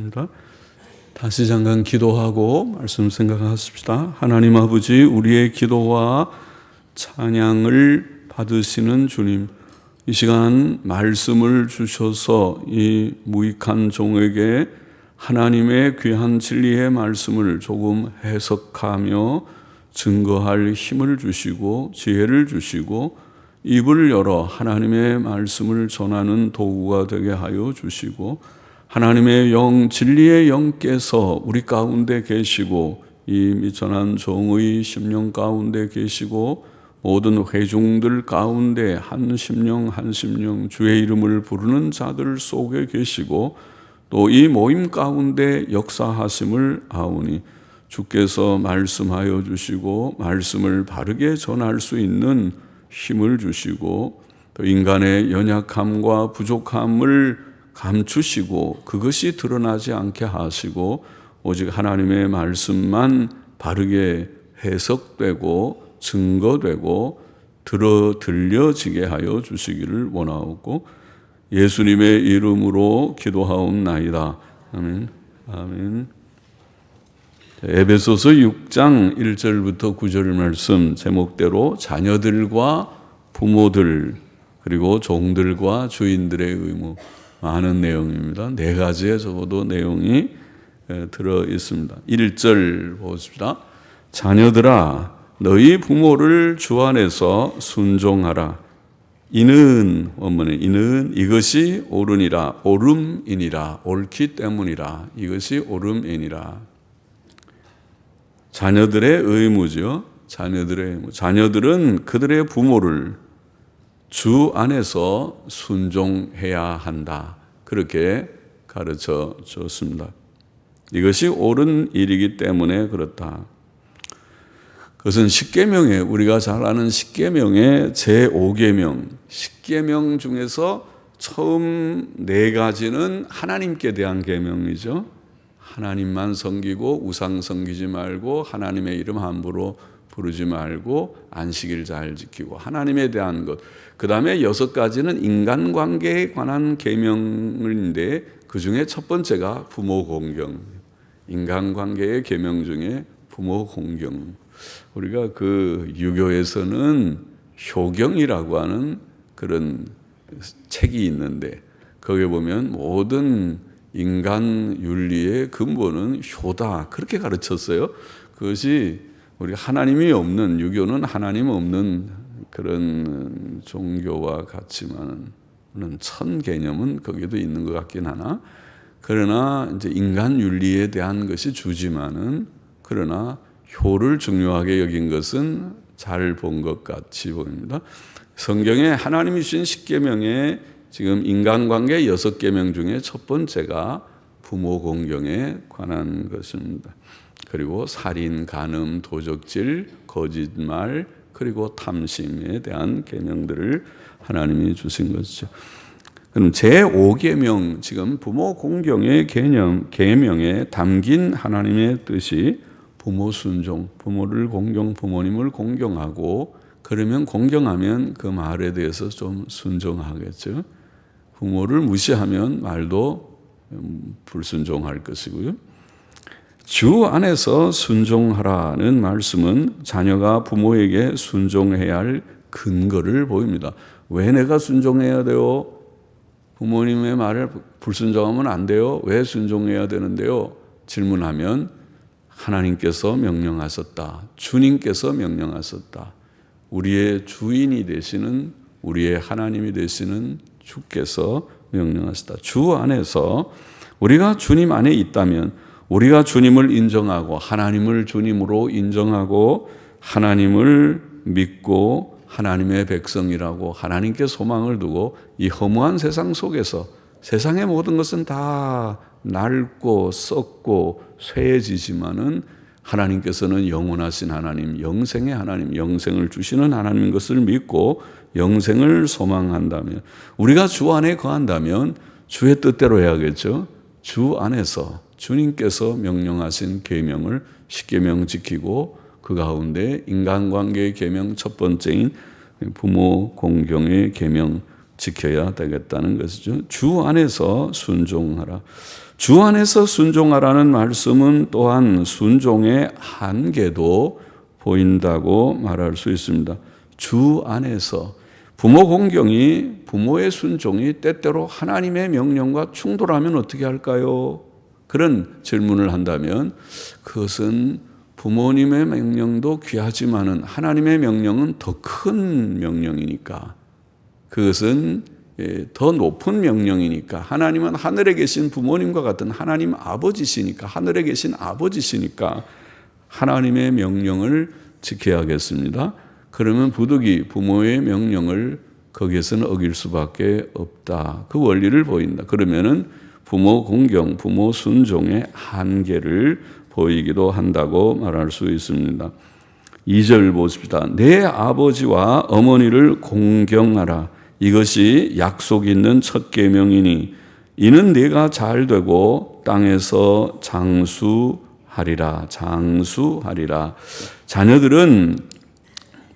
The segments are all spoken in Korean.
합니다. 다시 잠깐 기도하고 말씀 생각하십시다. 하나님 아버지, 우리의 기도와 찬양을 받으시는 주님, 이 시간 말씀을 주셔서 이 무익한 종에게 하나님의 귀한 진리의 말씀을 조금 해석하며 증거할 힘을 주시고 지혜를 주시고 입을 열어 하나님의 말씀을 전하는 도구가 되게 하여 주시고, 하나님의 영, 진리의 영께서 우리 가운데 계시고 이 미천한 종의 심령 가운데 계시고 모든 회중들 가운데 한 심령 한 심령 주의 이름을 부르는 자들 속에 계시고 또 이 모임 가운데 역사하심을 아오니, 주께서 말씀하여 주시고 말씀을 바르게 전할 수 있는 힘을 주시고 또 인간의 연약함과 부족함을 감추시고 그것이 드러나지 않게 하시고 오직 하나님의 말씀만 바르게 해석되고 증거되고 들려지게 하여 주시기를 원하옵고 예수님의 이름으로 기도하옵나이다. 아멘. 아멘. 에베소서 6장 1절부터 9절 말씀 제목대로 자녀들과 부모들 그리고 종들과 주인들의 의무, 많은 내용입니다. 네 가지의 적어도 내용이 들어 있습니다. 1절 보십시다. 자녀들아, 너희 부모를 주 안에서 순종하라. 이는 원문에 이는 이것이 옳으니라, 옳음이니라, 옳기 때문이라, 이것이 옳음이니라. 자녀들의 의무죠. 자녀들의 의무. 자녀들은 그들의 부모를 주 안에서 순종해야 한다. 그렇게 가르쳐 줬습니다. 이것이 옳은 일이기 때문에 그렇다. 그것은 십계명에, 우리가 잘 아는 십계명의 제5계명, 십계명 중에서 처음 네 가지는 하나님께 대한 계명이죠. 하나님만 섬기고 우상 섬기지 말고 하나님의 이름 함부로 부르지 말고 안식일 잘 지키고 하나님에 대한 것. 그 다음에 6가지는 인간관계에 관한 계명인데 그 중에 첫 번째가 부모 공경. 인간관계의 계명 중에 부모 공경. 우리가 그 유교에서는 효경이라고 하는 그런 책이 있는데 거기에 보면 모든 인간 윤리의 근본은 효다, 그렇게 가르쳤어요. 그것이 우리 하나님이 없는, 유교는 하나님 없는 그런 종교와 같지만은 천 개념은 거기도 있는 것 같긴 하나, 그러나 이제 인간 윤리에 대한 것이 주지만은 그러나 효를 중요하게 여긴 것은 잘 본 것 같이 보입니다. 성경에 하나님이 주신 십계명에 지금 인간관계 6계명 중에 첫 번째가 부모 공경에 관한 것입니다. 그리고 살인, 간음, 도적질, 거짓말, 그리고 탐심에 대한 계명들을 하나님이 주신 것이죠. 그럼 제5계명, 지금 부모 공경의 계명에 담긴 하나님의 뜻이 부모 순종, 부모를 공경, 부모님을 공경하고, 그러면 공경하면 그 말에 대해서 좀 순종하겠죠. 부모를 무시하면 말도 불순종할 것이고요. 주 안에서 순종하라는 말씀은 자녀가 부모에게 순종해야 할 근거를 보입니다. 왜 내가 순종해야 돼요? 부모님의 말을 불순종하면 안 돼요? 왜 순종해야 되는데요? 질문하면 하나님께서 명령하셨다. 주님께서 명령하셨다. 우리의 주인이 되시는, 우리의 하나님이 되시는 주께서 명령하셨다. 주 안에서 우리가 주님 안에 있다면 우리가 주님을 인정하고 하나님을 주님으로 인정하고 하나님을 믿고 하나님의 백성이라고 하나님께 소망을 두고 이 허무한 세상 속에서 세상의 모든 것은 다 낡고 썩고 쇠해지지만은 하나님께서는 영원하신 하나님, 영생의 하나님, 영생을 주시는 하나님인 것을 믿고 영생을 소망한다면, 우리가 주 안에 거한다면 주의 뜻대로 해야겠죠. 주 안에서 주님께서 명령하신 계명을 십계명 지키고 그 가운데 인간관계의 계명 첫 번째인 부모 공경의 계명 지켜야 되겠다는 것이죠. 주 안에서 순종하라. 주 안에서 순종하라는 말씀은 또한 순종의 한계도 보인다고 말할 수 있습니다. 주 안에서 부모 공경이, 부모의 순종이 때때로 하나님의 명령과 충돌하면 어떻게 할까요? 그런 질문을 한다면 그것은 부모님의 명령도 귀하지만은 하나님의 명령은 더 큰 명령이니까, 그것은 더 높은 명령이니까, 하나님은 하늘에 계신 부모님과 같은 하나님 아버지시니까, 하늘에 계신 아버지시니까 하나님의 명령을 지켜야겠습니다. 그러면 부득이 부모의 명령을 거기에서는 어길 수밖에 없다. 그 원리를 보인다. 그러면은 부모 공경, 부모 순종의 한계를 보이기도 한다고 말할 수 있습니다. 2절 보십시다. 내 아버지와 어머니를 공경하라. 이것이 약속 있는 첫 계명이니 이는 네가 잘 되고 땅에서 장수하리라. 장수하리라. 자녀들은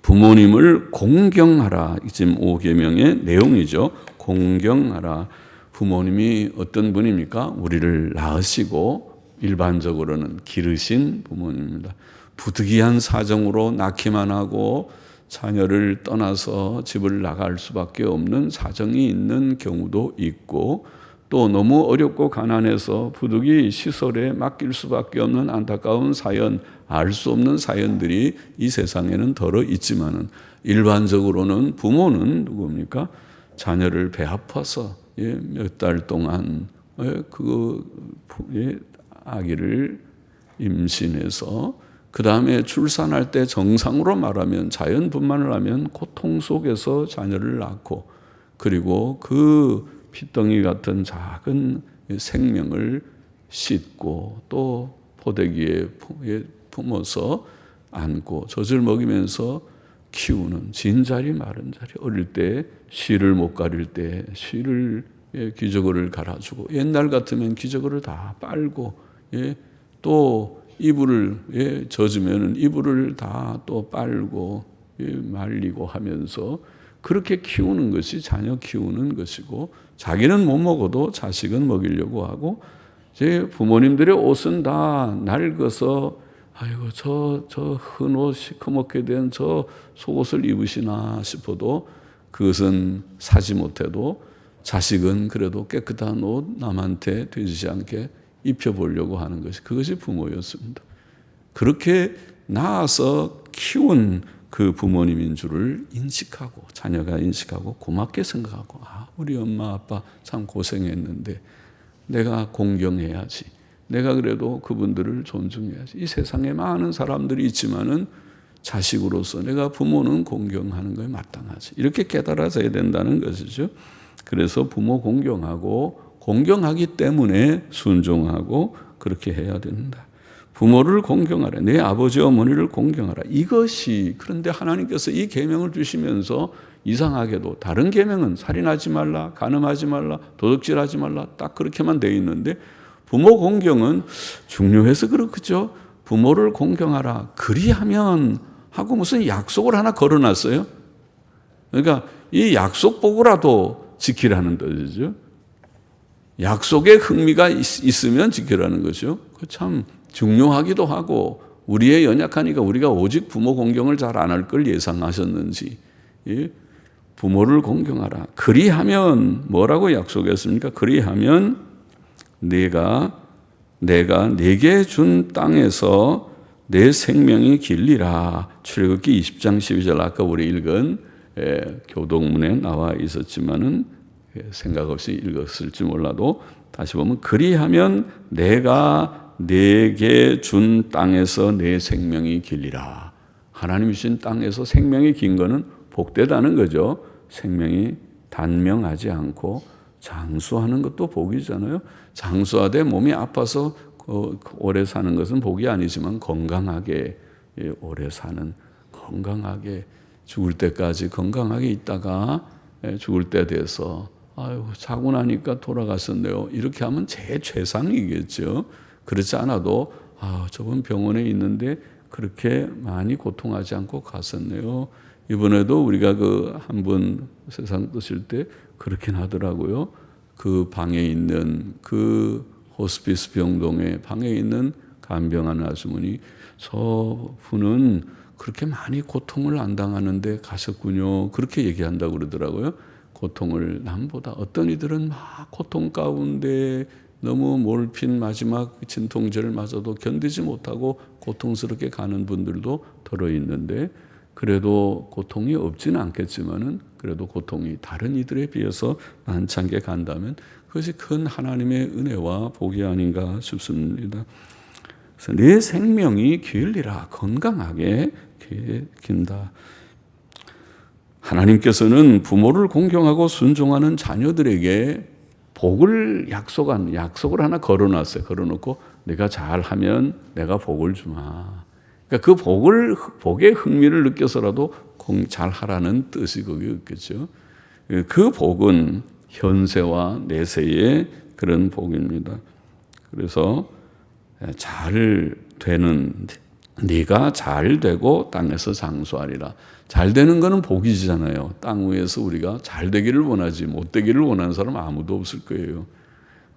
부모님을 공경하라. 지금 5계명의 내용이죠. 공경하라. 부모님이 어떤 분입니까? 우리를 낳으시고 일반적으로는 기르신 부모님입니다. 부득이한 사정으로 낳기만 하고 자녀를 떠나서 집을 나갈 수밖에 없는 사정이 있는 경우도 있고, 또 너무 어렵고 가난해서 부득이 시설에 맡길 수밖에 없는 안타까운 사연, 알 수 없는 사연들이 이 세상에는 덜어 있지만은 일반적으로는 부모는 누굽니까? 자녀를 배 아파서 몇 달 동안 아기를 임신해서 그 다음에 출산할 때 정상으로 말하면 자연분만을 하면 고통 속에서 자녀를 낳고, 그리고 그 피덩이 같은 작은 생명을 씻고 또 포대기에 품어서 안고 젖을 먹이면서 키우는, 진자리 마른 자리. 어릴 때 쉬를 못 가릴 때 쉬를 기저귀를 갈아주고, 옛날 같으면 기저귀를 다 빨고, 또 이불을 젖으면 이불을 다 또 빨고 말리고 하면서 그렇게 키우는 것이 자녀 키우는 것이고, 자기는 못 먹어도 자식은 먹이려고 하고, 제 부모님들의 옷은 다 낡아서 아이고 저 흔옷 시커멓게 된 저 속옷을 입으시나 싶어도 그것은 사지 못해도 자식은 그래도 깨끗한 옷 남한테 되지 않게 입혀보려고 하는 것이, 그것이 부모였습니다. 그렇게 낳아서 키운 그 부모님인 줄을 인식하고, 자녀가 인식하고 고맙게 생각하고, 우리 엄마 아빠 참 고생했는데 내가 공경해야지, 내가 그래도 그분들을 존중해야지. 이 세상에 많은 사람들이 있지만은 자식으로서 내가 부모는 공경하는 거에 마땅하지, 이렇게 깨달아져야 된다는 것이죠. 그래서 부모 공경하고, 공경하기 때문에 순종하고 그렇게 해야 된다. 부모를 공경하라. 내 아버지 어머니를 공경하라. 이것이, 그런데 하나님께서 이 계명을 주시면서 이상하게도 다른 계명은 살인하지 말라, 간음하지 말라, 도둑질하지 말라, 딱 그렇게만 되어 있는데 부모 공경은 중요해서 그렇죠. 부모를 공경하라. 그리하면 하고 무슨 약속을 하나 걸어놨어요. 그러니까 이 약속 보고라도 지키라는 뜻이죠. 약속에 흥미가 있으면 지키라는 거죠. 참 중요하기도 하고, 우리의 연약하니까 우리가 오직 부모 공경을 잘 안 할 걸 예상하셨는지, 부모를 공경하라. 그리하면 뭐라고 약속했습니까? 그리하면 내가 내게 준 땅에서 내 생명이 길리라. 출애굽기 20장 12절 아까 우리 읽은 교동문에 나와 있었지만은 생각 없이 읽었을지 몰라도 다시 보면, 그리하면 내가 내게 준 땅에서 내 생명이 길리라. 하나님이 주신 땅에서 생명이 긴 거는 복되다는 거죠. 생명이 단명하지 않고 장수하는 것도 복이잖아요. 장수하되 몸이 아파서 오래 사는 것은 복이 아니지만 건강하게 오래 사는, 건강하게 죽을 때까지 건강하게 있다가 죽을 때 돼서 아이고 자고 나니까 돌아갔었네요, 이렇게 하면 제 최상이겠죠. 그렇지 않아도 저번 병원에 있는데 그렇게 많이 고통하지 않고 갔었네요, 이번에도 우리가 그 한 번 세상 뜨실 때 그렇게 하더라고요. 그 방에 있는 그 호스피스 병동에 방에 있는 간병한 아주머니, 저 분은 그렇게 많이 고통을 안 당하는데 가셨군요. 그렇게 얘기한다고 그러더라고요. 고통을 남보다 어떤 이들은 막 고통 가운데 너무 몰핀 마지막 진통제를 맞아도 견디지 못하고 고통스럽게 가는 분들도 들어있는데, 그래도 고통이 없지는 않겠지만은 그래도 고통이 다른 이들에 비해서 많지 간다면 그것이 큰 하나님의 은혜와 복이 아닌가 싶습니다. 그래서 내 생명이 길리라, 건강하게 긴다. 하나님께서는 부모를 공경하고 순종하는 자녀들에게 복을 약속을 하나 걸어놨어요. 걸어놓고 내가 잘하면 내가 복을 주마. 그러니까 그 복의 흥미를 느껴서라도 잘하라는 뜻이 거기 있겠죠. 그 복은 현세와 내세의 그런 복입니다. 그래서 잘 되는, 네가 잘 되고 땅에서 장수하리라. 잘 되는 거는 복이잖아요. 땅 위에서 우리가 잘 되기를 원하지 못 되기를 원하는 사람 아무도 없을 거예요.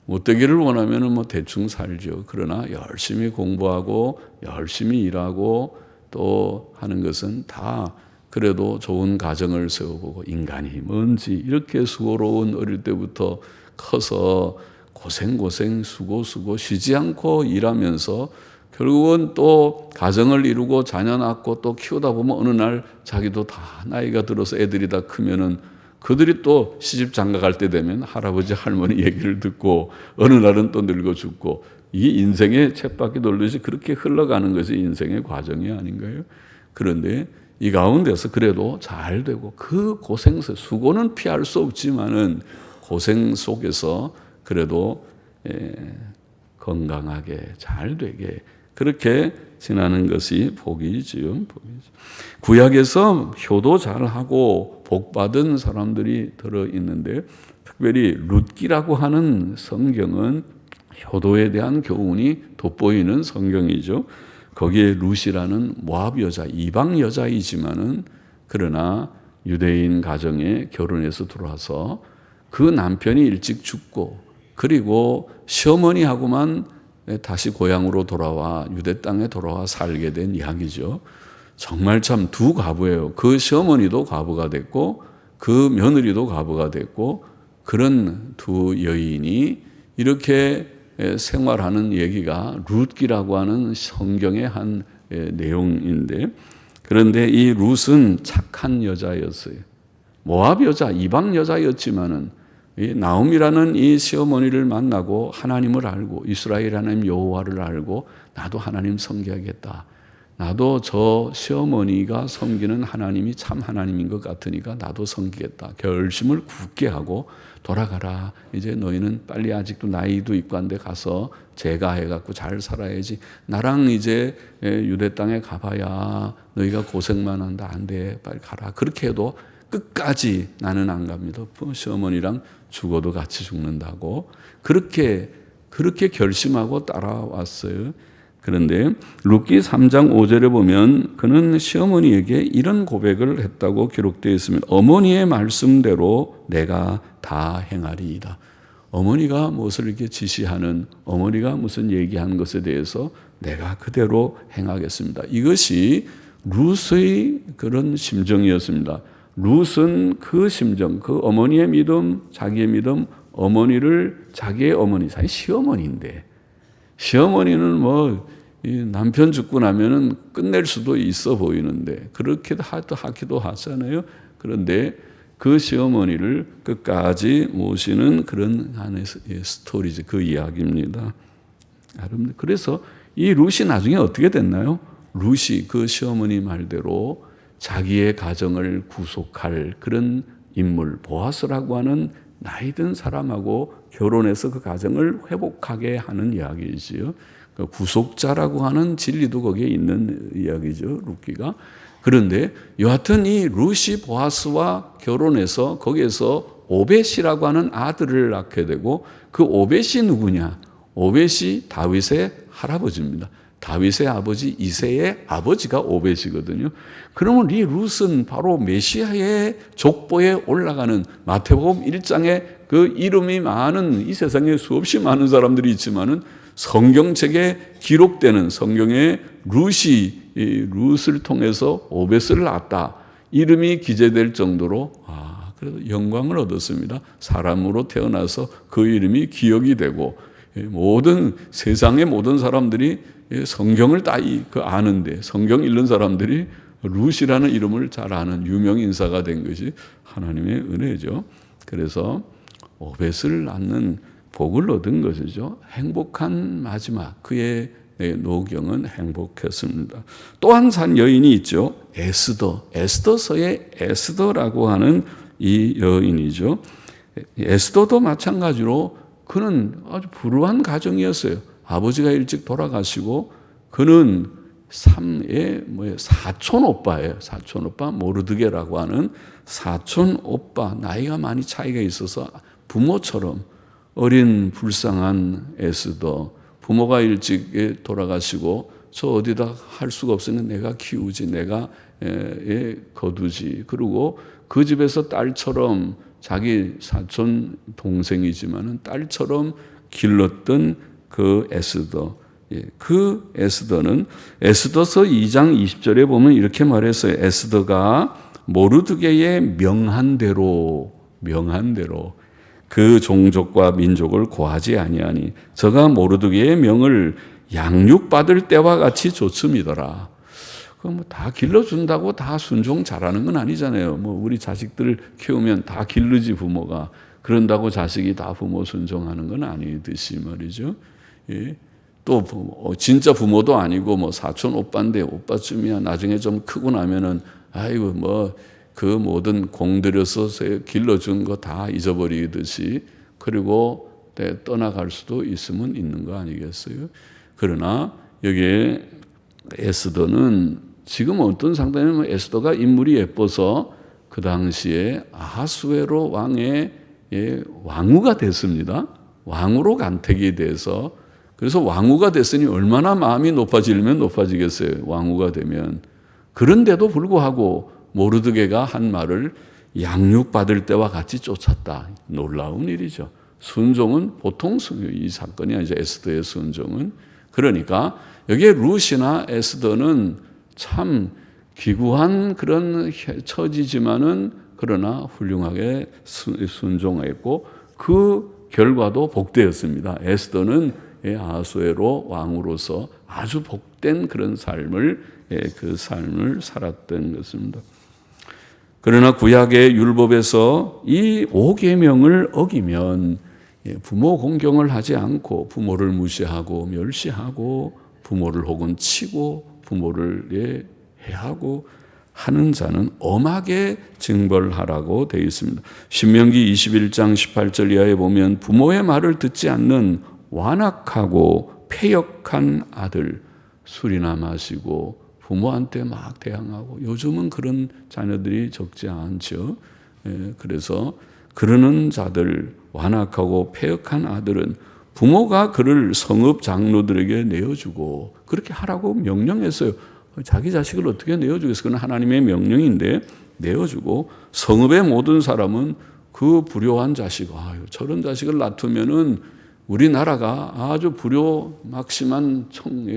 못 되기를 원하면은 뭐 대충 살죠. 그러나 열심히 공부하고 열심히 일하고 또 하는 것은 다 그래도 좋은 가정을 세워보고, 인간이 뭔지 이렇게 수고로운 어릴 때부터 커서 고생 수고 쉬지 않고 일하면서 결국은 또 가정을 이루고 자녀 낳고 또 키우다 보면 어느 날 자기도 다 나이가 들어서 애들이 다 크면은 그들이 또 시집 장가 갈 때 되면 할아버지 할머니 얘기를 듣고 어느 날은 또 늙어 죽고, 이 인생의 쳇바퀴 돌듯이 그렇게 흘러가는 것이 인생의 과정이 아닌가요? 그런데 이 가운데서 그래도 잘 되고, 그 고생서, 수고는 피할 수 없지만은 고생 속에서 그래도 건강하게 잘 되게 그렇게 지나는 것이 복이지요. 구약에서 효도 잘하고 복받은 사람들이 들어있는데, 특별히 룻기라고 하는 성경은 효도에 대한 교훈이 돋보이는 성경이죠. 거기에 룻이라는 모압 여자, 이방 여자이지만은 그러나 유대인 가정에 결혼해서 들어와서 그 남편이 일찍 죽고, 그리고 시어머니하고만 다시 고향으로 돌아와 유대 땅에 돌아와 살게 된 이야기죠. 정말 참 두 과부예요. 그 시어머니도 과부가 됐고 그 며느리도 과부가 됐고, 그런 두 여인이 이렇게 생활하는 얘기가 룻기라고 하는 성경의 한 내용인데, 그런데 이 룻은 착한 여자였어요. 모압 여자, 이방 여자였지만은 이 나옴이라는 이 시어머니를 만나고 하나님을 알고 이스라엘 하나님 여호와를 알고, 나도 하나님 섬겨야겠다. 나도 저 시어머니가 섬기는 하나님이 참 하나님인 것 같으니까 나도 섬기겠다. 결심을 굳게 하고, 돌아가라. 이제 너희는 빨리, 아직도 나이도 있고 한데 가서 제가해갖고 잘 살아야지. 나랑 이제 유대 땅에 가봐야 너희가 고생만 한다. 안 돼. 빨리 가라. 그렇게 해도 끝까지 나는 안 갑니다. 시어머니랑 죽어도 같이 죽는다고 그렇게 결심하고 따라왔어요. 그런데 룻기 3장 5절에 보면 그는 시어머니에게 이런 고백을 했다고 기록되어 있습니다. 어머니의 말씀대로 내가 다 행하리이다. 어머니가 무엇을 이렇게 지시하는, 어머니가 무슨 얘기하는 것에 대해서 내가 그대로 행하겠습니다. 이것이 룻의 그런 심정이었습니다. 룻은 그 심정, 그 어머니의 믿음, 자기의 믿음, 어머니를 자기의 어머니, 사실 시어머니인데, 시어머니는 뭐 남편 죽고 나면은 끝낼 수도 있어 보이는데 그렇게도 하기도 하잖아요. 그런데 그 시어머니를 끝까지 모시는 그런 하나의 스토리지, 그 이야기입니다. 그래서 이 룻이 나중에 어떻게 됐나요? 룻이 그 시어머니 말대로 자기의 가정을 구속할 그런 인물, 보아스라고 하는 나이 든 사람하고 결혼해서 그 가정을 회복하게 하는 이야기지요. 그 구속자라고 하는 진리도 거기에 있는 이야기죠, 룻기가. 그런데 여하튼 이 룻이 보아스와 결혼해서 거기에서 오벳이라고 하는 아들을 낳게 되고, 그 오벳이 누구냐? 오벳이 다윗의 할아버지입니다. 다윗의 아버지 이새의 아버지가 오벳이거든요. 그러면 이 룻은 바로 메시아의 족보에 올라가는 마태복음 1장에 그 이름이 많은 이 세상에 수없이 많은 사람들이 있지만은 성경책에 기록되는 성경에 룻을 통해서 오벳을 낳았다. 이름이 기재될 정도로 그래도 영광을 얻었습니다. 사람으로 태어나서 그 이름이 기억이 되고 모든 세상의 모든 사람들이 성경을 다 아는데 성경 읽는 사람들이 룻이라는 이름을 잘 아는 유명 인사가 된 것이 하나님의 은혜죠. 그래서 오벳을 낳는 복을 얻은 것이죠. 행복한 마지막. 그의 노경은 행복했습니다. 또 한 산 여인이 있죠. 에스더서의 에스더라고 하는 이 여인이죠. 에스더도 마찬가지로 그는 아주 불우한 가정이었어요. 아버지가 일찍 돌아가시고 그는 사촌 오빠예요. 사촌 오빠 모르드게라고 하는 사촌 오빠, 나이가 많이 차이가 있어서 부모처럼 어린 불쌍한 에스더, 부모가 일찍 돌아가시고 저 어디다 할 수가 없으니 내가 키우지, 내가 거두지. 그리고 그 집에서 딸처럼 자기 사촌 동생이지만은 딸처럼 길렀던 그 에스더. 그 에스더는 에스더서 2장 20절에 보면 이렇게 말했어요. 에스더가 모르드게의 명한 대로 그 종족과 민족을 고하지 아니하니 저가 모르드게의 명을 양육받을 때와 같이 좋음이더라. 그럼 다 길러준다고 다 순종 잘하는 건 아니잖아요. 우리 자식들 키우면 다 기르지 부모가. 그런다고 자식이 다 부모 순종하는 건 아니듯이 말이죠. 또 진짜 부모도 아니고 사촌 오빠인데 오빠쯤이야 나중에 좀 크고 나면은 아이고 그 모든 공들여서 길러준 거 다 잊어버리듯이 그리고 떠나갈 수도 있으면 있는 거 아니겠어요? 그러나 여기에 에스더는 지금 어떤 상황이냐면 에스더가 인물이 예뻐서 그 당시에 아하수에로 왕의 왕후가 됐습니다. 왕으로 간택이 돼서 그래서 왕후가 됐으니 얼마나 마음이 높아지면 높아지겠어요. 왕후가 되면. 그런데도 불구하고 모르드게가 한 말을 양육받을 때와 같이 쫓았다. 놀라운 일이죠. 순종은 보통 이 사건이 아니죠. 에스더의 순종은. 그러니까 여기에 룻이나 에스더는 참 기구한 그런 처지지만은 그러나 훌륭하게 순종했고 그 결과도 복되었습니다. 에스더는 아하수에로 왕으로서 아주 복된 그런 삶을 살았던 것입니다. 그러나 구약의 율법에서 이 5계명을 어기면 부모 공경을 하지 않고 부모를 무시하고 멸시하고 부모를 혹은 치고 부모를 해하고 하는 자는 엄하게 징벌하라고 되어 있습니다. 신명기 21장 18절 이하에 보면 부모의 말을 듣지 않는 완악하고 패역한 아들, 술이나 마시고 부모한테 막 대항하고 요즘은 그런 자녀들이 적지 않죠. 그래서 그러는 자들, 완악하고 패역한 아들은 부모가 그를 성읍 장로들에게 내어주고 그렇게 하라고 명령했어요. 자기 자식을 어떻게 내어주겠어요? 그건 하나님의 명령인데 내어주고 성읍의 모든 사람은 그 불효한 자식, 저런 자식을 낳으면은 우리나라가 아주 불효 막심한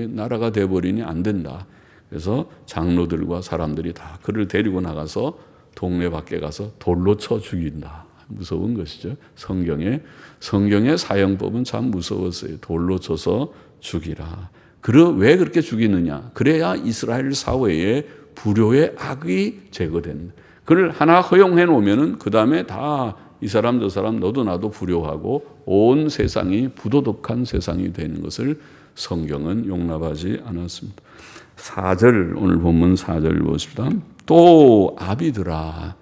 나라가 되어버리니 안 된다. 그래서 장로들과 사람들이 다 그를 데리고 나가서 동네 밖에 가서 돌로 쳐 죽인다. 무서운 것이죠. 성경의 사형법은 참 무서웠어요. 돌로 쳐서 죽이라. 왜 그렇게 죽이느냐? 그래야 이스라엘 사회에 불효의 악이 제거된다. 그걸 하나 허용해 놓으면은 그 다음에 다 이 사람 저 사람 너도 나도 불효하고 온 세상이 부도덕한 세상이 되는 것을 성경은 용납하지 않았습니다. 4절 오늘 본문 4절 보십시다. 또 아비들아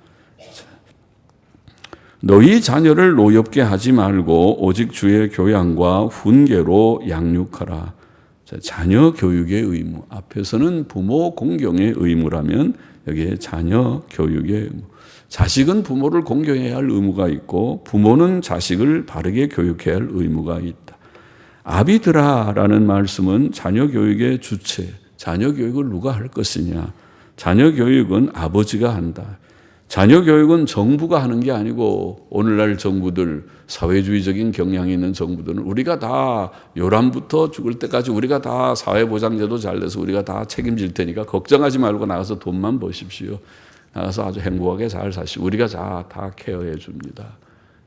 너희 자녀를 노엽게 하지 말고 오직 주의 교양과 훈계로 양육하라. 자녀 교육의 의무. 앞에서는 부모 공경의 의무라면 여기에 자녀 교육의 의무. 자식은 부모를 공경해야 할 의무가 있고 부모는 자식을 바르게 교육해야 할 의무가 있다. 아비드라라는 말씀은 자녀 교육의 주체, 자녀 교육을 누가 할 것이냐. 자녀 교육은 아버지가 한다. 자녀 교육은 정부가 하는 게 아니고 오늘날 정부들, 사회주의적인 경향이 있는 정부들은 우리가 다 요람부터 죽을 때까지 우리가 다 사회보장제도 잘 내서 우리가 다 책임질 테니까 걱정하지 말고 나가서 돈만 버십시오. 나가서 아주 행복하게 잘 사시고 우리가 다 케어해 줍니다.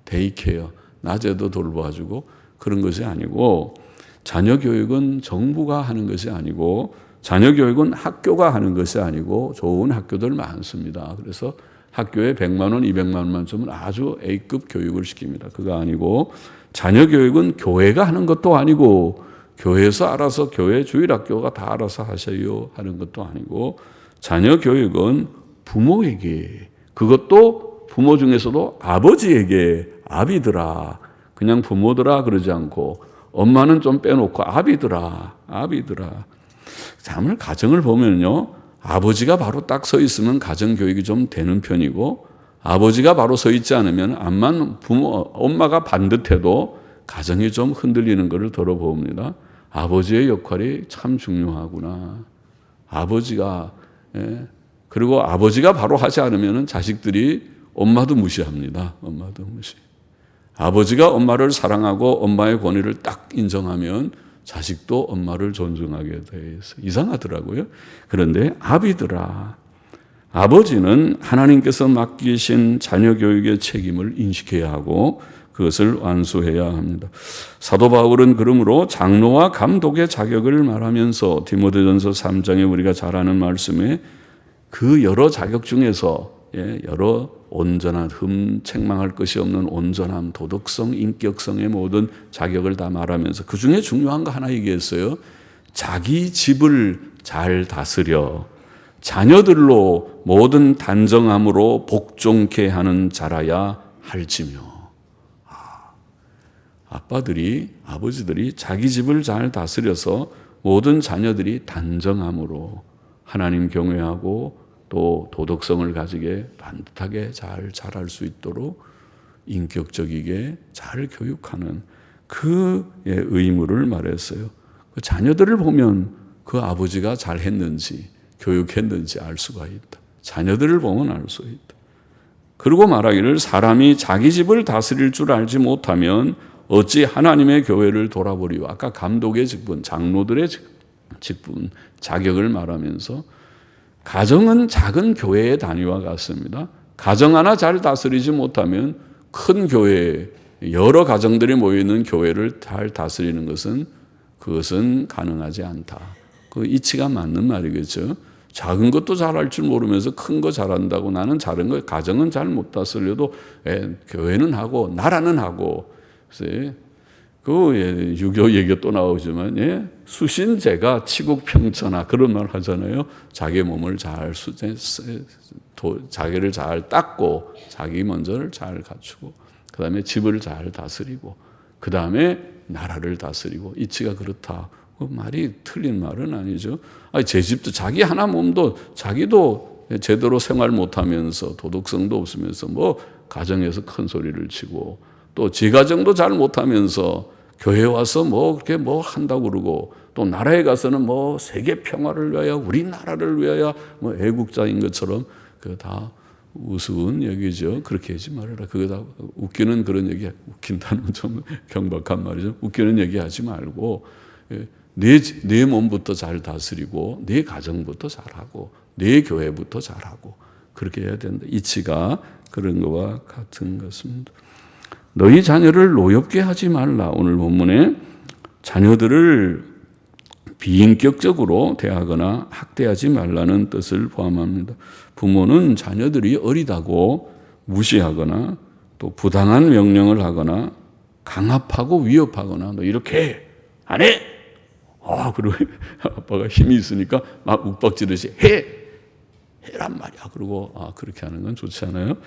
데이케어, 낮에도 돌봐주고 그런 것이 아니고 자녀 교육은 정부가 하는 것이 아니고 자녀 교육은 학교가 하는 것이 아니고 좋은 학교들 많습니다. 그래서 학교에 100만 원, 200만 원만 주면 아주 A급 교육을 시킵니다. 그거 아니고 자녀 교육은 교회가 하는 것도 아니고 교회에서 알아서 교회 주일학교가 다 알아서 하셔요 하는 것도 아니고 자녀 교육은 부모에게 그것도 부모 중에서도 아버지에게 아비들아 그냥 부모들아 그러지 않고 엄마는 좀 빼놓고 아비들아 오늘 가정을 보면요 아버지가 바로 딱 서 있으면 가정교육이 좀 되는 편이고 아버지가 바로 서 있지 않으면 암만 엄마가 반듯해도 가정이 좀 흔들리는 것을 들어봅니다. 아버지의 역할이 참 중요하구나. 아버지가 그리고 아버지가 바로 하지 않으면 자식들이 엄마도 무시합니다. 엄마도 무시. 아버지가 엄마를 사랑하고 엄마의 권위를 딱 인정하면 자식도 엄마를 존중하게 돼 있어요. 이상하더라고요. 그런데 아비들아, 아버지는 하나님께서 맡기신 자녀 교육의 책임을 인식해야 하고 그것을 완수해야 합니다. 사도 바울은 그러므로 장로와 감독의 자격을 말하면서 디모데전서 3장에 우리가 잘 아는 말씀에 그 여러 자격 중에서 여러 온전한 책망할 것이 없는 온전함, 도덕성, 인격성의 모든 자격을 다 말하면서 그 중에 중요한 거 하나 얘기했어요. 자기 집을 잘 다스려 자녀들로 모든 단정함으로 복종케 하는 자라야 할지며. 아버지들이 자기 집을 잘 다스려서 모든 자녀들이 단정함으로 하나님 경외하고 또 도덕성을 가지게 반듯하게 잘 자랄 수 있도록 인격적이게 잘 교육하는 그의 의무를 말했어요. 그 자녀들을 보면 그 아버지가 잘했는지 교육했는지 알 수가 있다. 자녀들을 보면 알 수 있다. 그리고 말하기를 사람이 자기 집을 다스릴 줄 알지 못하면 어찌 하나님의 교회를 돌아보리요. 아까 감독의 직분, 장로들의 직분, 자격을 말하면서 가정은 작은 교회의 단위와 같습니다. 가정 하나 잘 다스리지 못하면 큰 교회, 여러 가정들이 모여있는 교회를 잘 다스리는 그것은 가능하지 않다. 그 이치가 맞는 말이겠죠. 작은 것도 잘할 줄 모르면서 큰 거 잘한다고 나는 작은 거, 가정은 잘 못 다스려도 교회는 하고 나라는 하고 그 유교 얘기가 또 나오지만 수신제가 치국평천하 그런 말 하잖아요. 자기 몸을 자기를 잘 닦고 자기 먼저를 잘 갖추고 그 다음에 집을 잘 다스리고 그 다음에 나라를 다스리고 이치가 그렇다. 그 말이 틀린 말은 아니죠. 제 집도 자기 하나 몸도 자기도 제대로 생활 못하면서 도덕성도 없으면서 뭐 가정에서 큰 소리를 치고 또 지 가정도 잘 못하면서 교회 와서 그렇게 한다고 그러고 또 나라에 가서는 세계 평화를 위하여 우리나라를 위하여 애국자인 것처럼 그거 다 우스운 얘기죠. 그렇게 하지 말아라. 그거 다 웃기는 그런 얘기, 웃긴다는 좀 경박한 말이죠. 웃기는 얘기 하지 말고 네 몸부터 잘 다스리고 네 가정부터 잘하고 네 교회부터 잘하고 그렇게 해야 된다. 이치가 그런 것과 같은 것입니다. 너희 자녀를 노엽게 하지 말라. 오늘 본문에 자녀들을 비인격적으로 대하거나 학대하지 말라는 뜻을 포함합니다. 부모는 자녀들이 어리다고 무시하거나 또 부당한 명령을 하거나 강압하고 위협하거나 너 이렇게 안 해! 그리고 아빠가 힘이 있으니까 막 욱박지르시 해란 말이야. 그리고 그렇게 하는 건 좋지 않아요?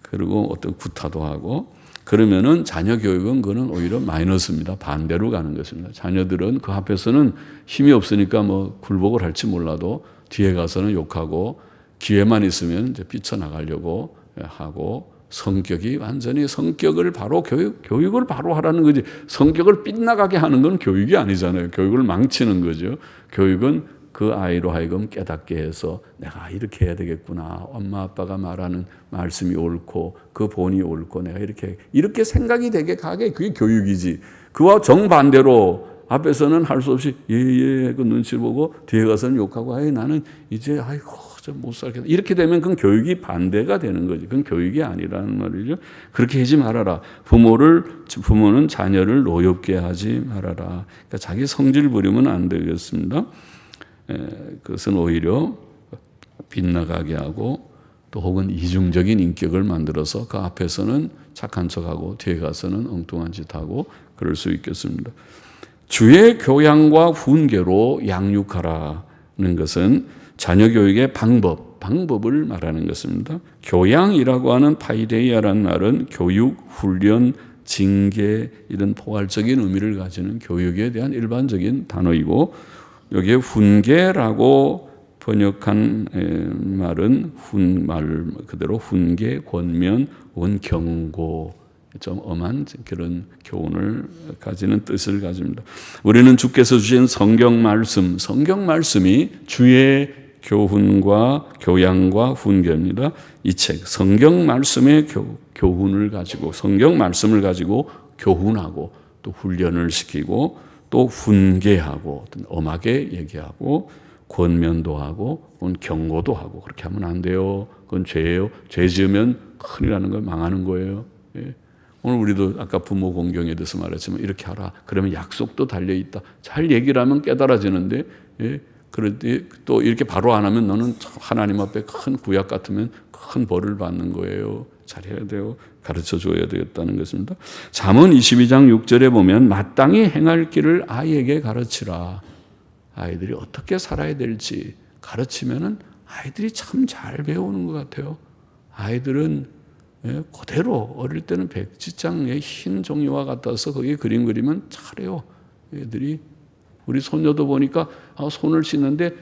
그리고 어떤 구타도 하고 그러면은 자녀 교육은 그거는 오히려 마이너스입니다. 반대로 가는 것입니다. 자녀들은 그 앞에서는 힘이 없으니까 굴복을 할지 몰라도 뒤에 가서는 욕하고 기회만 있으면 이제 뛰쳐나가려고 하고 성격이 완전히 성격을 바로 교육을 바로 하라는 거지. 성격을 빗나가게 하는 건 교육이 아니잖아요. 교육을 망치는 거죠. 교육은 그 아이로 하여금 깨닫게 해서 내가 이렇게 해야 되겠구나. 엄마 아빠가 말하는 말씀이 옳고 그 본이 옳고 내가 이렇게 생각이 되게 가게 그게 교육이지. 그와 정반대로 앞에서는 할 수 없이 예예 그 눈치를 보고 뒤에 가서는 욕하고 아이 나는 이제 아이고 저 못 살겠다. 이렇게 되면 그건 교육이 반대가 되는 거지. 그건 교육이 아니라는 말이죠. 그렇게 하지 말아라. 부모는 자녀를 노엽게 하지 말아라. 그러니까 자기 성질 부리면 안 되겠습니다. 그것은 오히려 빗나가게 하고 또 혹은 이중적인 인격을 만들어서 그 앞에서는 착한 척하고 뒤에 가서는 엉뚱한 짓하고 그럴 수 있겠습니다. 주의 교양과 훈계로 양육하라는 것은 자녀 교육의 방법을 말하는 것입니다. 교양이라고 하는 파이데이아라는 말은 교육, 훈련, 징계 이런 포괄적인 의미를 가지는 교육에 대한 일반적인 단어이고 여기에 훈계라고 번역한 말은 말 그대로 훈계, 권면, 경고 좀 엄한 그런 교훈을 가지는 뜻을 가집니다. 우리는 주께서 주신 성경 말씀이 주의 교훈과 교양과 훈계입니다. 이 책 성경 말씀의 교훈을 가지고 성경 말씀을 가지고 교훈하고 또 훈련을 시키고 또 훈계하고 엄하게 얘기하고 권면도 하고 경고도 하고 그렇게 하면 안 돼요. 그건 죄예요. 죄 지으면 큰일 나는 거예요. 망하는 거예요. 예. 오늘 우리도 아까 부모 공경에 대해서 말했지만 이렇게 하라. 그러면 약속도 달려있다. 잘 얘기를 하면 깨달아지는데 예. 그런데 또 이렇게 바로 안 하면 너는 하나님 앞에 큰 구약 같으면 큰 벌을 받는 거예요. 잘해야 돼요. 가르쳐 줘야 되겠다는 것입니다. 잠언 22장 6절에 보면 마땅히 행할 길을 아이에게 가르치라. 아이들이 어떻게 살아야 될지 가르치면은 아이들이 참 잘 배우는 것 같아요. 아이들은 그대로 어릴 때는 백지장의 흰 종이와 같아서 거기에 그림 그리면 잘해요. 애들이 우리 손녀도 보니까 손을 씻는데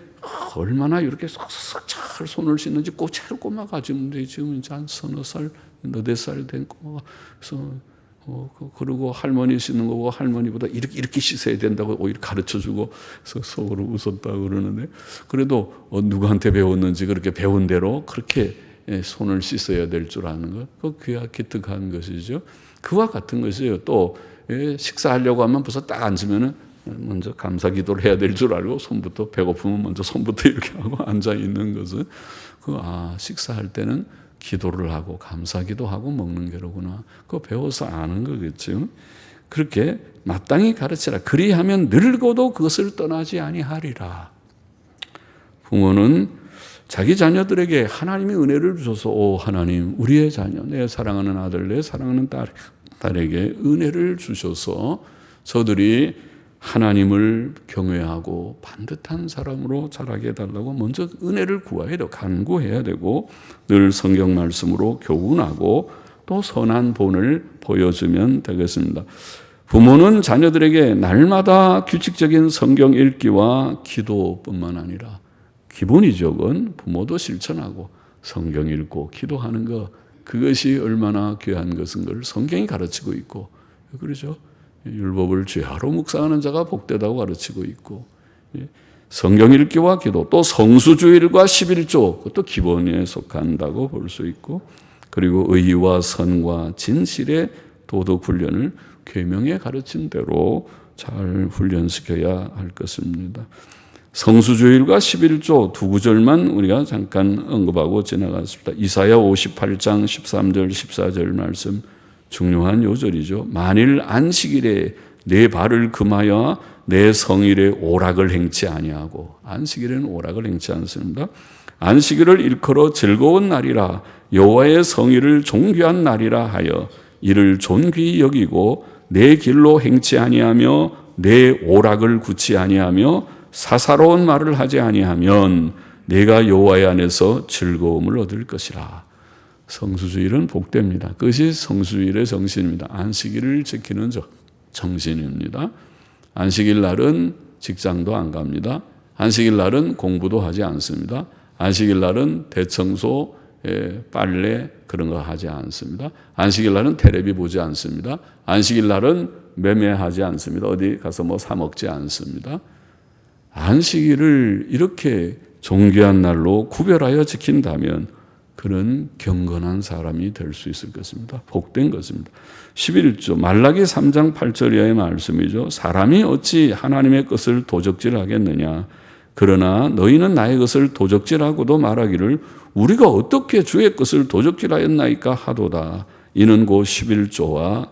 얼마나 이렇게 쏙쏙 잘 손을 씻는지 꼬채로 꼬마가 지금 이제 한 서너 살, 너댓 살 된 꼬마가 그래서 그리고 할머니 씻는 거고 할머니보다 이렇게 씻어야 된다고 오히려 가르쳐주고 속으로 웃었다고 그러는데 그래도 누구한테 배웠는지 그렇게 배운 대로 그렇게 손을 씻어야 될 줄 아는 것, 그 귀하 기특한 것이죠. 그와 같은 것이에요. 또 식사하려고 하면 벌써 딱 앉으면은 먼저 감사 기도를 해야 될 줄 알고 손부터 배고프면 먼저 손부터 이렇게 하고 앉아 있는 것은 식사할 때는 기도를 하고 감사 기도하고 먹는 게로구나. 그거 배워서 아는 거겠죠. 그렇게 마땅히 가르치라. 그리하면 늙어도 그것을 떠나지 아니하리라. 부모는 자기 자녀들에게 하나님이 은혜를 주셔서 하나님 우리의 자녀 내 사랑하는 아들 내 사랑하는 딸에게 은혜를 주셔서 저들이 하나님을 경외하고 반듯한 사람으로 자라게 해달라고 먼저 은혜를 구해야 되고 간구해야 되고 늘 성경 말씀으로 교훈하고 또 선한 본을 보여주면 되겠습니다. 부모는 자녀들에게 날마다 규칙적인 성경 읽기와 기도뿐만 아니라 기본이죠. 그건 부모도 실천하고 성경 읽고 기도하는 것 그것이 얼마나 귀한 것인 걸 성경이 가르치고 있고 그러죠. 율법을 죄하로 묵상하는 자가 복되다고 가르치고 있고 성경 읽기와 기도 또 성수주일과 11조 그것도 기본에 속한다고 볼 수 있고 그리고 의와 선과 진실의 도덕 훈련을 계명에 가르친 대로 잘 훈련시켜야 할 것입니다. 성수주일과 11조 두 구절만 우리가 잠깐 언급하고 지나갔습니다. 이사야 58장 13절 14절 말씀 중요한 요절이죠. 만일 안식일에 내 발을 금하여 내 성일에 오락을 행치 아니하고 안식일에는 오락을 행치 않습니다. 안식일을 일컬어 즐거운 날이라 여호와의 성일을 존귀한 날이라 하여 이를 존귀히 여기고 내 길로 행치 아니하며 내 오락을 굳지 아니하며 사사로운 말을 하지 아니하면 내가 여호와의 안에서 즐거움을 얻을 것이라. 성수주일은 복됩니다. 그것이 성수주일의 정신입니다. 안식일을 지키는 정신입니다. 안식일 날은 직장도 안 갑니다. 안식일 날은 공부도 하지 않습니다. 안식일 날은 대청소, 빨래 그런 거 하지 않습니다. 안식일 날은 텔레비 보지 않습니다. 안식일 날은 매매하지 않습니다. 어디 가서 뭐 사 먹지 않습니다. 안식일을 이렇게 존귀한 날로 구별하여 지킨다면 그런 경건한 사람이 될 수 있을 것입니다. 복된 것입니다. 11조 말라기 3장 8절 이하의 말씀이죠. 사람이 어찌 하나님의 것을 도적질하겠느냐. 그러나 너희는 나의 것을 도적질하고도 말하기를 우리가 어떻게 주의 것을 도적질하였나이까 하도다. 이는 곧 11조와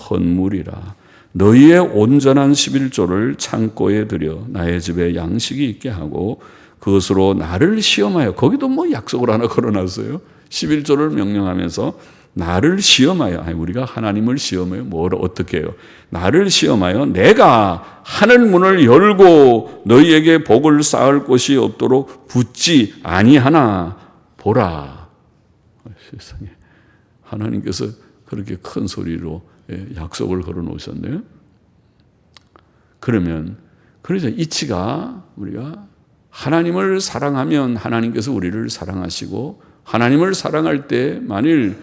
헌물이라. 너희의 온전한 11조를 창고에 들여 나의 집에 양식이 있게 하고 그것으로 나를 시험하여, 거기도 뭐 약속을 하나 걸어놨어요. 11조를 명령하면서 나를 시험하여, 아니 우리가 하나님을 시험해요. 뭘 어떻게 해요? 나를 시험하여 내가 하늘 문을 열고 너희에게 복을 쌓을 곳이 없도록 붙지 아니하나 보라. 세상에, 하나님께서 그렇게 큰 소리로 약속을 걸어놓으셨네요. 그러면 그래서 이치가 우리가 하나님을 사랑하면 하나님께서 우리를 사랑하시고, 하나님을 사랑할 때 만일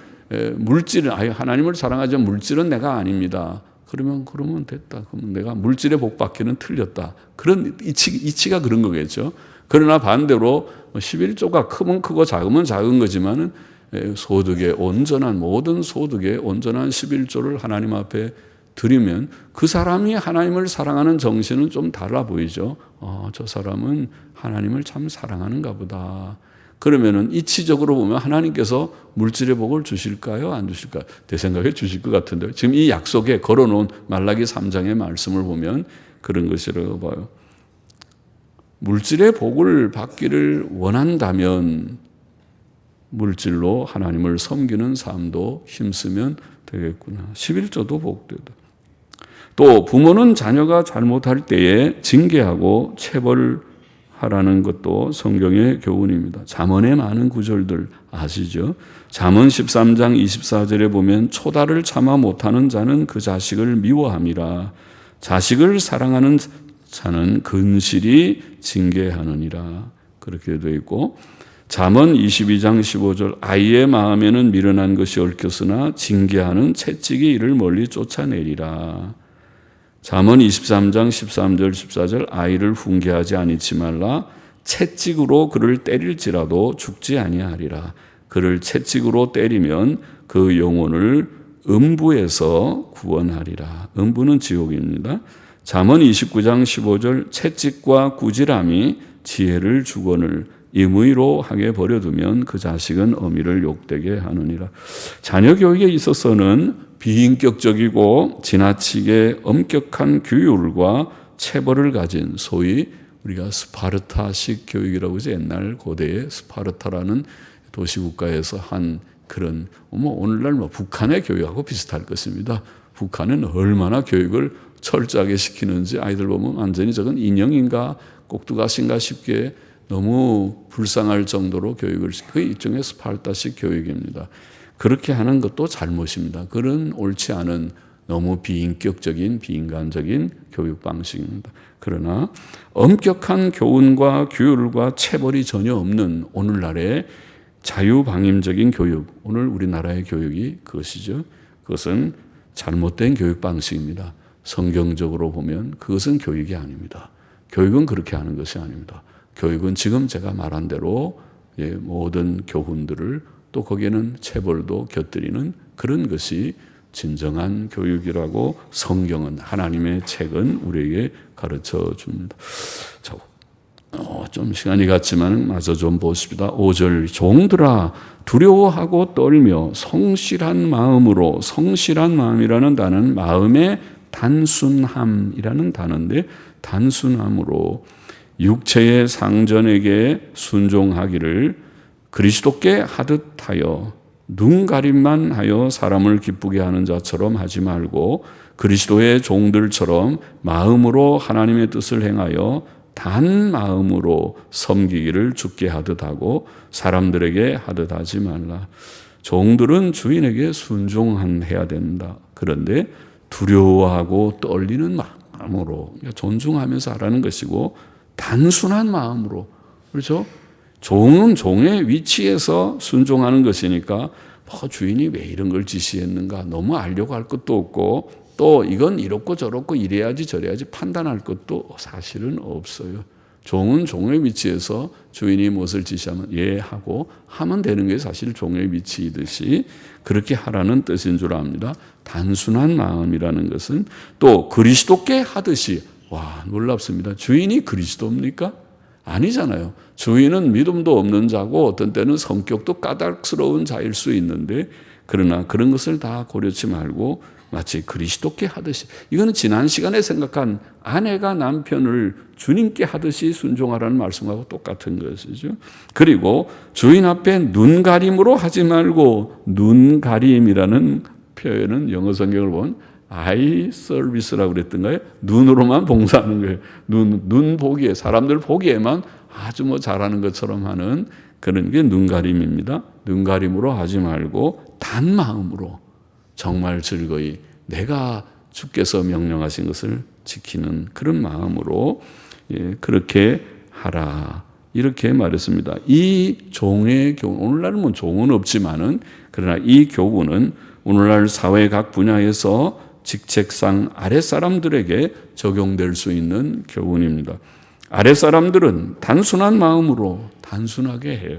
물질은, 하나님을 사랑하지만 물질은 내가 아닙니다. 그러면 됐다. 그러면 내가 물질의 복 받기는 틀렸다. 그런 이치가 그런 거겠죠. 그러나 반대로 11조가 크면 크고 작으면 작은 거지만은 소득의 온전한, 모든 소득의 온전한 11조를 하나님 앞에 드리면 그 사람이 하나님을 사랑하는 정신은 좀 달라 보이죠. 저 사람은 하나님을 참 사랑하는가 보다. 그러면은 이치적으로 보면 하나님께서 물질의 복을 주실까요? 안 주실까요? 내 생각에 주실 것 같은데요. 지금 이 약속에 걸어놓은 말라기 3장의 말씀을 보면 그런 것이라고 봐요. 물질의 복을 받기를 원한다면 물질로 하나님을 섬기는 삶도 힘쓰면 되겠구나. 11조도 복되다. 또 부모는 자녀가 잘못할 때에 징계하고 체벌하라는 것도 성경의 교훈입니다. 잠언의 많은 구절들 아시죠? 잠언 13장 24절에 보면 초다를 참아 못하는 자는 그 자식을 미워함이라. 자식을 사랑하는 자는 근실이 징계하느니라. 그렇게 되어 있고, 잠언 22장 15절 아이의 마음에는 미련한 것이 얽혔으나 징계하는 채찍이 이를 멀리 쫓아내리라. 잠언 23장 13절 14절 아이를 훈계하지 아니치 말라. 채찍으로 그를 때릴지라도 죽지 아니하리라. 그를 채찍으로 때리면 그 영혼을 음부에서 구원하리라. 음부는 지옥입니다. 잠언 29장 15절 채찍과 꾸지람이 지혜를 주거늘 임의로 하게 버려두면 그 자식은 어미를 욕되게 하느니라. 자녀 교육에 있어서는 비인격적이고 지나치게 엄격한 규율과 체벌을 가진 소위 우리가 스파르타식 교육이라고 해서 옛날 고대의 스파르타라는 도시국가에서 한 그런 오늘날 북한의 교육하고 비슷할 것입니다. 북한은 얼마나 교육을 철저하게 시키는지 아이들 보면 완전히 저건 인형인가 꼭두가시인가 싶게 너무 불쌍할 정도로 교육을 시키고 일종의 스파르타식 교육입니다. 그렇게 하는 것도 잘못입니다. 그런 옳지 않은 너무 비인격적인 비인간적인 교육 방식입니다. 그러나 엄격한 교훈과 규율과 체벌이 전혀 없는 오늘날의 자유방임적인 교육, 오늘 우리나라의 교육이 그것이죠. 그것은 잘못된 교육 방식입니다. 성경적으로 보면 그것은 교육이 아닙니다. 교육은 그렇게 하는 것이 아닙니다. 교육은 지금 제가 말한 대로 모든 교훈들을 또 거기에는 체벌도 곁들이는 그런 것이 진정한 교육이라고 성경은, 하나님의 책은 우리에게 가르쳐 줍니다. 자, 좀 시간이 갔지만 마저 좀 보십시다. 5절 종들아 두려워하고 떨며 성실한 마음으로, 성실한 마음이라는 단어는 마음의 단순함이라는 단어인데 단순함으로 육체의 상전에게 순종하기를 그리스도께 하듯하여 눈가림만 하여 사람을 기쁘게 하는 자처럼 하지 말고 그리스도의 종들처럼 마음으로 하나님의 뜻을 행하여 단 마음으로 섬기기를 주께 하듯 하고 사람들에게 하듯 하지 말라. 종들은 주인에게 순종해야 된다. 그런데 두려워하고 떨리는 마음으로 존중하면서 하라는 것이고 단순한 마음으로, 그렇죠? 종은 종의 위치에서 순종하는 것이니까 주인이 왜 이런 걸 지시했는가 너무 알려고 할 것도 없고 또 이건 이렇고 저렇고 이래야지 저래야지 판단할 것도 사실은 없어요. 종은 종의 위치에서 주인이 무엇을 지시하면 예 하고 하면 되는 게 사실 종의 위치이듯이 그렇게 하라는 뜻인 줄 압니다. 단순한 마음이라는 것은 또 그리스도께 하듯이 와 놀랍습니다. 주인이 그리스도입니까? 아니잖아요. 주인은 믿음도 없는 자고 어떤 때는 성격도 까닭스러운 자일 수 있는데 그러나 그런 것을 다 고려치 말고 마치 그리스도께 하듯이 이거는 지난 시간에 생각한 아내가 남편을 주님께 하듯이 순종하라는 말씀하고 똑같은 것이죠. 그리고 주인 앞에 눈가림으로 하지 말고 눈가림이라는 표현은 영어 성경을 보면 eye service라고 그랬던가요? 눈으로만 봉사하는 거예요. 눈 보기에 사람들 보기에만 아주 잘하는 것처럼 하는 그런 게 눈가림입니다. 눈가림으로 하지 말고 단 마음으로 정말 즐거이 내가 주께서 명령하신 것을 지키는 그런 마음으로 그렇게 하라 이렇게 말했습니다. 이 종의 교훈 오늘날은 종은 없지만은 그러나 이 교훈은 오늘날 사회 각 분야에서 직책상 아랫사람들에게 적용될 수 있는 교훈입니다. 아랫사람들은 단순한 마음으로 단순하게 해요.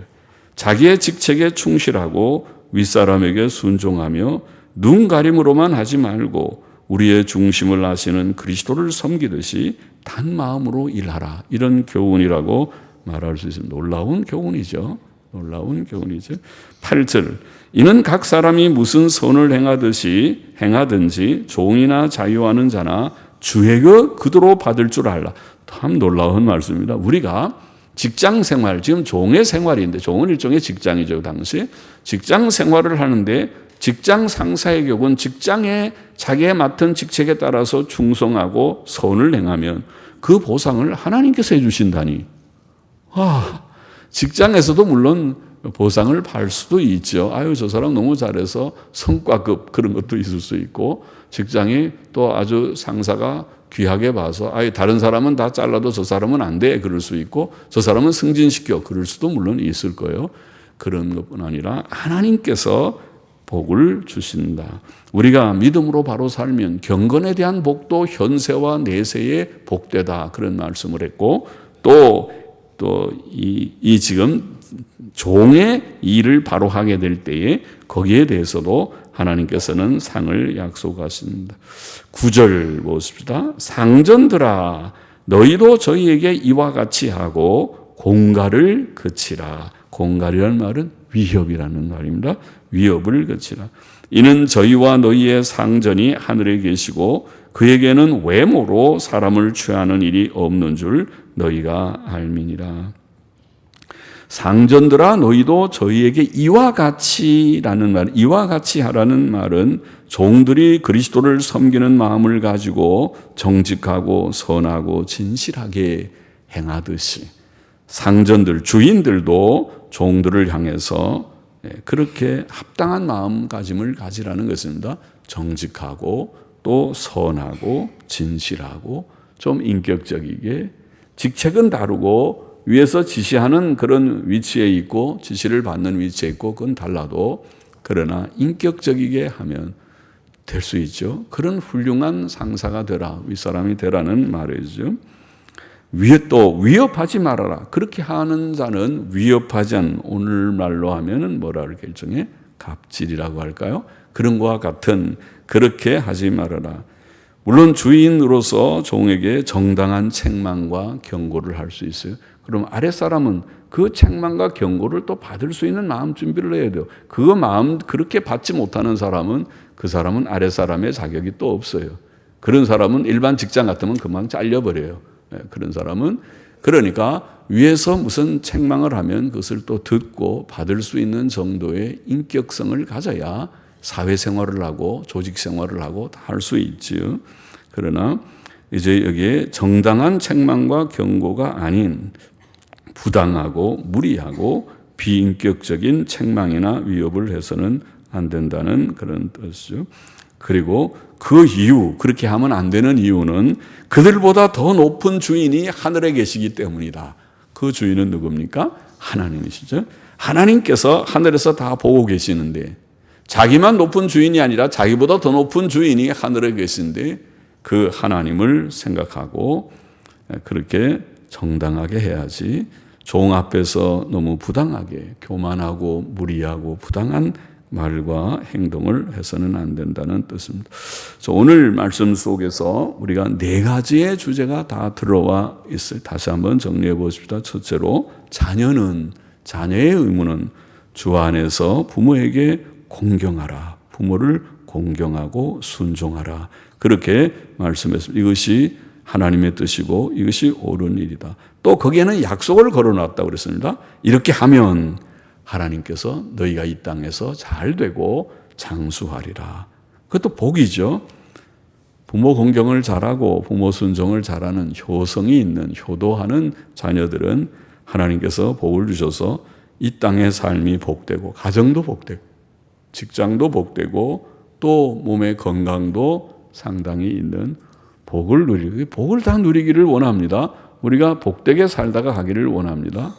자기의 직책에 충실하고 윗사람에게 순종하며 눈가림으로만 하지 말고 우리의 중심을 아시는 그리스도를 섬기듯이 단 마음으로 일하라. 이런 교훈이라고 말할 수 있습니다. 놀라운 교훈이죠. 놀라운 교훈이죠. 8절 이는 각 사람이 무슨 선을 행하든지 종이나 자유하는 자나 주에게 그대로 받을 줄 알라. 참 놀라운 말씀입니다. 우리가 직장 생활, 지금 종의 생활인데 종은 일종의 직장이죠. 당시 직장 생활을 하는데 직장 상사의 경우는 직장에 자기의 맡은 직책에 따라서 충성하고 선을 행하면 그 보상을 하나님께서 해주신다니. 직장에서도 물론 보상을 받을 수도 있죠. 아유, 저 사람 너무 잘해서 성과급 그런 것도 있을 수 있고, 직장이 또 아주 상사가 귀하게 봐서 아유, 다른 사람은 다 잘라도 저 사람은 안 돼. 그럴 수 있고, 저 사람은 승진시켜. 그럴 수도 물론 있을 거예요. 그런 것뿐 아니라 하나님께서 복을 주신다. 우리가 믿음으로 바로 살면 경건에 대한 복도 현세와 내세의 복되다. 그런 말씀을 했고, 또 이 지금 종의 일을 바로 하게 될 때에 거기에 대해서도 하나님께서는 상을 약속하십니다. 9절 보십시다. 상전들아 너희도 저희에게 이와 같이 하고 공갈을 그치라. 공갈이라는 말은 위협이라는 말입니다. 위협을 그치라. 이는 저희와 너희의 상전이 하늘에 계시고 그에게는 외모로 사람을 취하는 일이 없는 줄 너희가 알미니라. 상전들아 너희도 저희에게 이와 같이라는 말, 이와 같이 하라는 말은 종들이 그리스도를 섬기는 마음을 가지고 정직하고 선하고 진실하게 행하듯이 상전들, 주인들도 종들을 향해서 그렇게 합당한 마음가짐을 가지라는 것입니다. 정직하고 또 선하고 진실하고 좀 인격적이게 직책은 다르고 위에서 지시하는 그런 위치에 있고 지시를 받는 위치에 있고 그건 달라도 그러나 인격적이게 하면 될 수 있죠. 그런 훌륭한 상사가 되라, 윗사람이 되라는 말이죠. 위에 또 위협하지 말아라. 그렇게 하는 자는 위협하지 않은, 오늘말로 하면은 뭐라 그럴까 일종의 갑질이라고 할까요? 그런 것과 같은 그렇게 하지 말아라. 물론 주인으로서 종에게 정당한 책망과 경고를 할 수 있어요. 그럼 아랫사람은 그 책망과 경고를 또 받을 수 있는 마음 준비를 해야 돼요. 그 마음 그렇게 받지 못하는 사람은 그 사람은 아랫사람의 자격이 또 없어요. 그런 사람은 일반 직장 같으면 금방 잘려버려요. 그런 사람은 그러니까 위에서 무슨 책망을 하면 그것을 또 듣고 받을 수 있는 정도의 인격성을 가져야 사회생활을 하고 조직생활을 하고 다 할 수 있지요. 그러나 이제 여기에 정당한 책망과 경고가 아닌 부당하고 무리하고 비인격적인 책망이나 위협을 해서는 안 된다는 그런 뜻이죠. 그리고 그 이유, 그렇게 하면 안 되는 이유는 그들보다 더 높은 주인이 하늘에 계시기 때문이다. 그 주인은 누굽니까? 하나님이시죠. 하나님께서 하늘에서 다 보고 계시는데 자기만 높은 주인이 아니라 자기보다 더 높은 주인이 하늘에 계신데 그 하나님을 생각하고 그렇게 정당하게 해야지 종 앞에서 너무 부당하게 교만하고 무리하고 부당한 말과 행동을 해서는 안 된다는 뜻입니다. 오늘 말씀 속에서 우리가 4가지의 주제가 다 들어와 있어요. 다시 한번 정리해 보십시다. 첫째로 자녀의 의무는 주 안에서 부모에게 공경하라. 부모를 공경하고 순종하라. 그렇게 말씀했습니다. 이것이 하나님의 뜻이고 이것이 옳은 일이다. 또 거기에는 약속을 걸어놨다고 그랬습니다. 이렇게 하면 하나님께서 너희가 이 땅에서 잘 되고 장수하리라. 그것도 복이죠. 부모 공경을 잘하고 부모 순종을 잘하는 효성이 있는 효도하는 자녀들은 하나님께서 복을 주셔서 이 땅의 삶이 복되고 가정도 복되고 직장도 복되고 또 몸의 건강도 상당히 있는 복을 누리고 복을 다 누리기를 원합니다. 우리가 복되게 살다가 가기를 원합니다.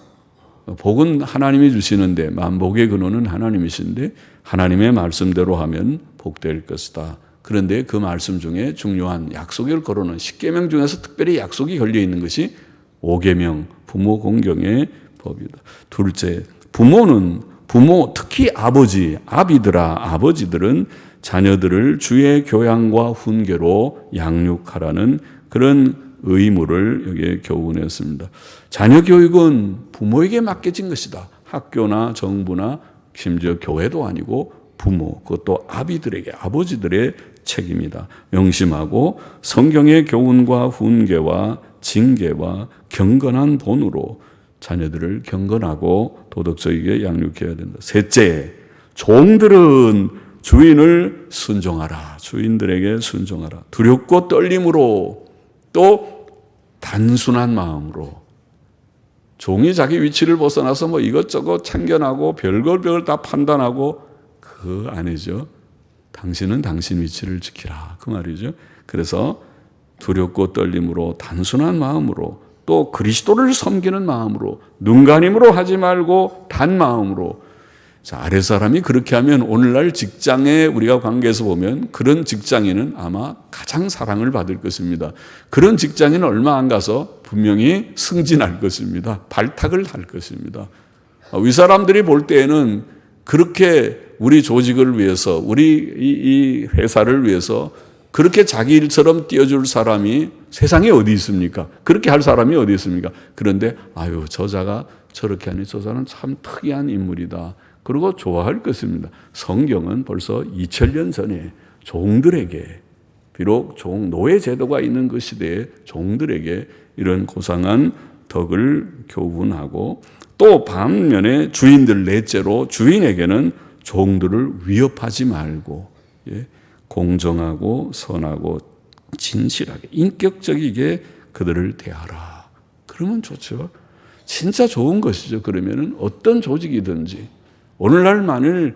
복은 하나님이 주시는데 만복의 근원은 하나님이신데 하나님의 말씀대로 하면 복될 것이다. 그런데 그 말씀 중에 중요한 약속을 걸어놓은 10계명 중에서 특별히 약속이 걸려있는 것이 5계명 부모 공경의 법이다. 둘째, 부모 특히 아버지들은 자녀들을 주의 교양과 훈계로 양육하라는 그런 의무를 여기에 교훈했습니다. 자녀 교육은 부모에게 맡겨진 것이다. 학교나 정부나 심지어 교회도 아니고 부모, 그것도 아버지들의 책임이다. 명심하고 성경의 교훈과 훈계와 징계와 경건한 본으로 자녀들을 경건하고 도덕적이게 양육해야 된다. 셋째, 종들은 주인을 순종하라. 주인들에게 순종하라. 두렵고 떨림으로 또 단순한 마음으로. 종이 자기 위치를 벗어나서 뭐 이것저것 참견하고 별걸 다 판단하고 그거 아니죠. 당신은 당신 위치를 지키라. 그 말이죠. 그래서 두렵고 떨림으로 단순한 마음으로 또 그리스도를 섬기는 마음으로 눈가림으로 하지 말고 단 마음으로. 자, 아랫사람이 그렇게 하면 오늘날 직장에 우리가 관계에서 보면 그런 직장인은 아마 가장 사랑을 받을 것입니다. 그런 직장인은 얼마 안 가서 분명히 승진할 것입니다. 발탁을 할 것입니다. 윗사람들이 볼 때에는 그렇게 우리 조직을 위해서 우리 이 회사를 위해서 그렇게 자기 일처럼 뛰어줄 사람이 세상에 어디 있습니까? 그렇게 할 사람이 어디 있습니까? 그런데 저자가 저렇게 하니 저 사람은 참 특이한 인물이다. 그리고 좋아할 것입니다. 성경은 벌써 2000년 전에 종들에게 비록 노예 제도가 있는 그 시대에 종들에게 이런 고상한 덕을 교훈하고 또 반면에 넷째로 주인에게는 종들을 위협하지 말고 공정하고 선하고 진실하게 인격적이게 그들을 대하라. 그러면 좋죠. 진짜 좋은 것이죠. 그러면은 어떤 조직이든지 오늘날 만일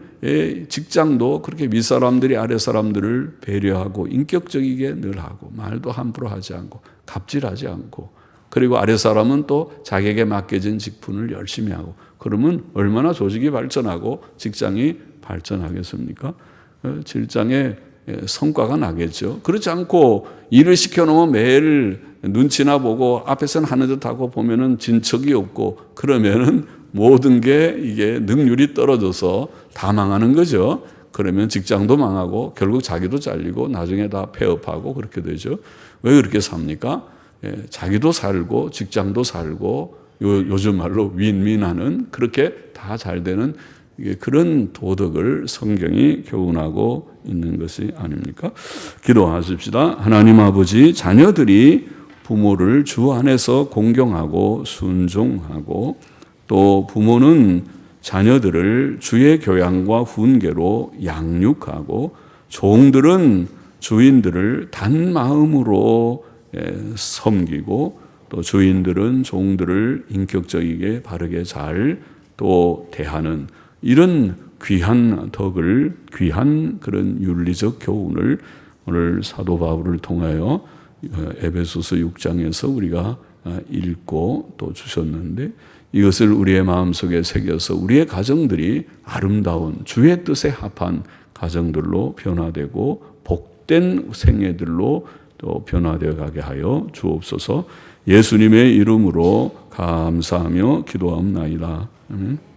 직장도 그렇게 윗사람들이 아랫사람들을 배려하고 인격적이게 늘 하고 말도 함부로 하지 않고 갑질하지 않고 그리고 아랫사람은 또 자기에게 맡겨진 직분을 열심히 하고 그러면 얼마나 조직이 발전하고 직장이 발전하겠습니까? 직장에 성과가 나겠죠. 그렇지 않고 일을 시켜놓으면 매일 눈치나 보고 앞에서는 하는 듯하고 보면은 진척이 없고 그러면은 모든 게 이게 능률이 떨어져서 다 망하는 거죠. 그러면 직장도 망하고 결국 자기도 잘리고 나중에 다 폐업하고 그렇게 되죠. 왜 그렇게 삽니까? 자기도 살고 직장도 살고 요즘 말로 윈윈하는 그렇게 다 잘 되는 그런 도덕을 성경이 교훈하고 있는 것이 아닙니까? 기도하십시다. 하나님 아버지, 자녀들이 부모를 주 안에서 공경하고 순종하고 또 부모는 자녀들을 주의 교양과 훈계로 양육하고 종들은 주인들을 단 마음으로 섬기고 또 주인들은 종들을 인격적이게 바르게 잘 또 대하는 이런 귀한 덕을 귀한 그런 윤리적 교훈을 오늘 사도 바울을 통하여 에베소서 6장에서 우리가 읽고 또 주셨는데 이것을 우리의 마음속에 새겨서 우리의 가정들이 아름다운 주의 뜻에 합한 가정들로 변화되고 복된 생애들로 또 변화되어 가게 하여 주옵소서. 예수님의 이름으로 감사하며 기도하옵나이다. 아멘.